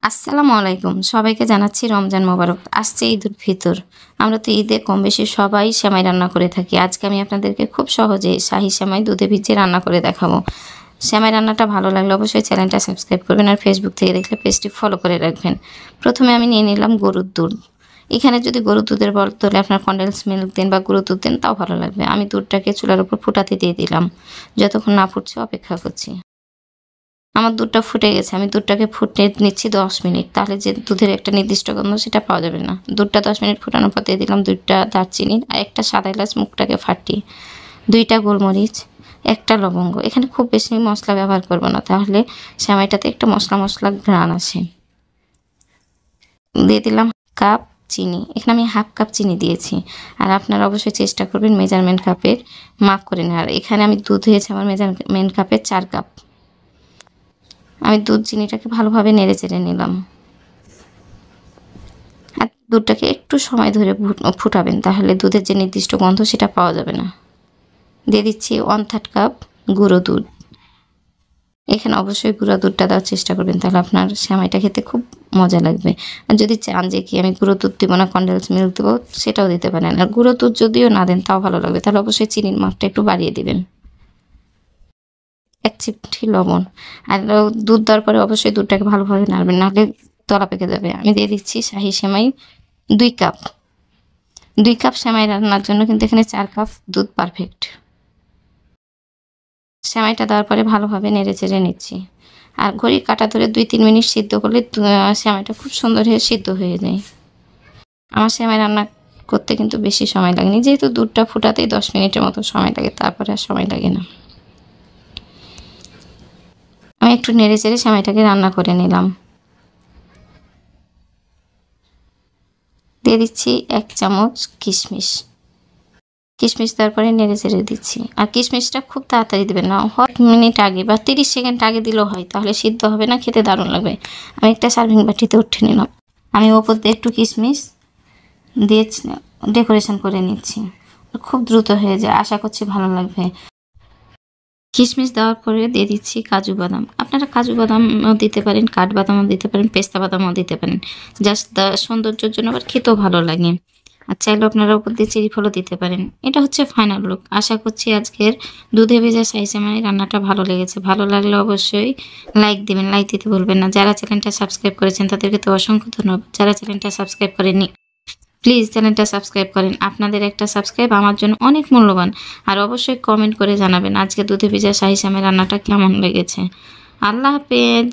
আসসালামু আলাইকুম। সবাইকে জানাচ্ছি রমজান মোবারক। আসছে ঈদুল ফিতর। আমরা তো ঈদে কম বেশি সবাই সেমাই রান্না করে থাকি। আজকে আমি আপনাদেরকে খুব সহজে শাহী সেমাই দুধে ভিজিয়ে রান্না করে দেখাবো। সেমাই রান্নাটা ভালো লাগলে অবশ্যই চ্যানেলটা সাবস্ক্রাইব করবেন আর ফেসবুক থেকে দেখলে পেজটি ফলো করে রাখবেন। প্রথমে আমি নিয়ে নিলাম গরুর দুধ। এখানে যদি গরুর দুধের বদলে আপনার কনডেন্স মিল্ক দেন বা গরুর দুধ দেন তাও ভালো লাগবে। আমি দুধটাকে চুলার উপর ফুটাতে দিয়ে দিলাম। যতক্ষণ না ফুটছে অপেক্ষা করছি। আমার দুধটা ফুটে গেছে। আমি দুধটাকে ফুটে নিচ্ছি 10 মিনিট। তাহলে যে দুধের একটা নির্দিষ্ট গন্ধ সেটা পাওয়া যাবে না। দুধটা 10 মিনিট ফুটানোর পর দিয়ে দিলাম 2টা দারচিনি আর একটা সাদা এলাচ মুখটাকে ফাটিয়ে, 2টা গোলমরিচ, 1টা লবঙ্গ। এখানে খুব বেশি মশলা ব্যবহার করব না, তাহলে সেমাইটাতে একটা মশলা ঘ্রাণ আসে। দিয়ে দিলাম কাপ চিনি। এখানে আমি হাফ কাপ চিনি দিয়েছি। আর আপনারা অবশ্যই চেষ্টা করবেন মেজারমেন্ট কাপের মাপ করে নেওয়ার। এখানে আমি দুধ হয়েছে আমার মেজারমেন্ট কাপের 4 কাপ। আমি দুধ চিনিটাকে ভালোভাবে নেড়ে চেড়ে নিলাম। আর দুধটাকে একটু সময় ধরে ফুটাবেন, তাহলে দুধের যে নির্দিষ্ট গন্ধ সেটা পাওয়া যাবে না। দিয়ে দিচ্ছি 1/3 কাপ গুঁড়ো দুধ। এখানে অবশ্যই গুঁড়ো দুধটা দেওয়ার চেষ্টা করবেন, তাহলে আপনার সেমাইটা খেতে খুব মজা লাগবে। আর যদি চান যে কি আমি গুঁড়ো দুধ দিব না কনডেন্স মিল্ক দেবো, সেটাও দিতে পারেন। আর গুঁড়ো দুধ যদিও না দেন তাও ভালো লাগবে, তাহলে অবশ্যই চিনির মাপটা একটু বাড়িয়ে দিবেন। 1 চিমটি লবণ। আর দুধ দেওয়ার পরে অবশ্যই দুধটাকে ভালোভাবে নাড়বেন, নাহলে তলা পেকে যাবে। আমি দিয়ে দিচ্ছি শাহী সেমাই 2 কাপ। 2 কাপ সেমাই রান্নার জন্য কিন্তু এখানে 4 কাপ দুধ পারফেক্ট। সেমাইটা দেওয়ার পরে ভালোভাবে নেড়ে চেড়ে নিচ্ছি। আর ঘড়ির কাঁটা ধরে 2-3 মিনিট সিদ্ধ করলে সেমাইটা খুব সুন্দর হয়ে সিদ্ধ হয়ে যায়। আমার সেমাই রান্না করতে কিন্তু বেশি সময় লাগেনি, যেহেতু দুধটা ফুটাতেই 10 মিনিটের মতো সময় লাগে, তারপরে আর সময় লাগে না। আমি একটু নেড়ে চেড়ে সেমাইটাকে রান্না করে নিলাম। দিয়ে দিচ্ছি 1 চামচ কিশমিশ। কিশমিশ দেওয়ার পরে নেড়ে চেড়ে দিচ্ছি। আর কিশমিশটা খুব তাড়াতাড়ি দেবেন না, 1 মিনিট আগে বা 30 সেকেন্ড আগে দিলেও হয়, তাহলে সিদ্ধ হবে না, খেতে দারুণ লাগবে। আমি একটা সার্ভিং বাটিতে উঠিয়ে নিলাম। আমি ওপর দিয়ে একটু কিশমিশ দিয়ে ডেকোরেশন করে নিচ্ছি। খুব দ্রুত হয়ে যায়, আশা করছি ভালো লাগবে। কিশমিশ দেওয়ার পরে দিয়ে দিচ্ছি কাজু বাদাম। আপনারা কাজু বাদামও দিতে পারেন, কাঠবাদামও দিতে পারেন, পেস্তা বাদামও দিতে পারেন। জাস্ট সৌন্দর্যের জন্য, আবার খেতেও ভালো লাগে। আর চাইলে আপনারা উপর দিয়ে চেরি ফলও দিতে পারেন। এটা হচ্ছে ফাইনাল লুক। আশা করছি আজকের দুধে ভেজা শাহী সেমাই রান্নাটা ভালো লেগেছে। ভালো লাগলে অবশ্যই লাইক দিবেন, লাইক দিতে ভুলবেন না। যারা চ্যানেলটা সাবস্ক্রাইব করেছেন তাদেরকে তো অসংখ্য ধন্যবাদ। যারা চ্যানেলটা সাবস্ক্রাইব করেননি প্লিজ চ্যানেলটা সাবস্ক্রাইব করেন। আপনাদের একটা সাবস্ক্রাইব আমার জন্য অনেক মূল্যবান। আর অবশ্যই কমেন্ট করে জানাবেন আজকে দুধে ভেজা শাহী সেমাই রান্নাটা কেমন লেগেছে। আল্লাহ হাফেজ।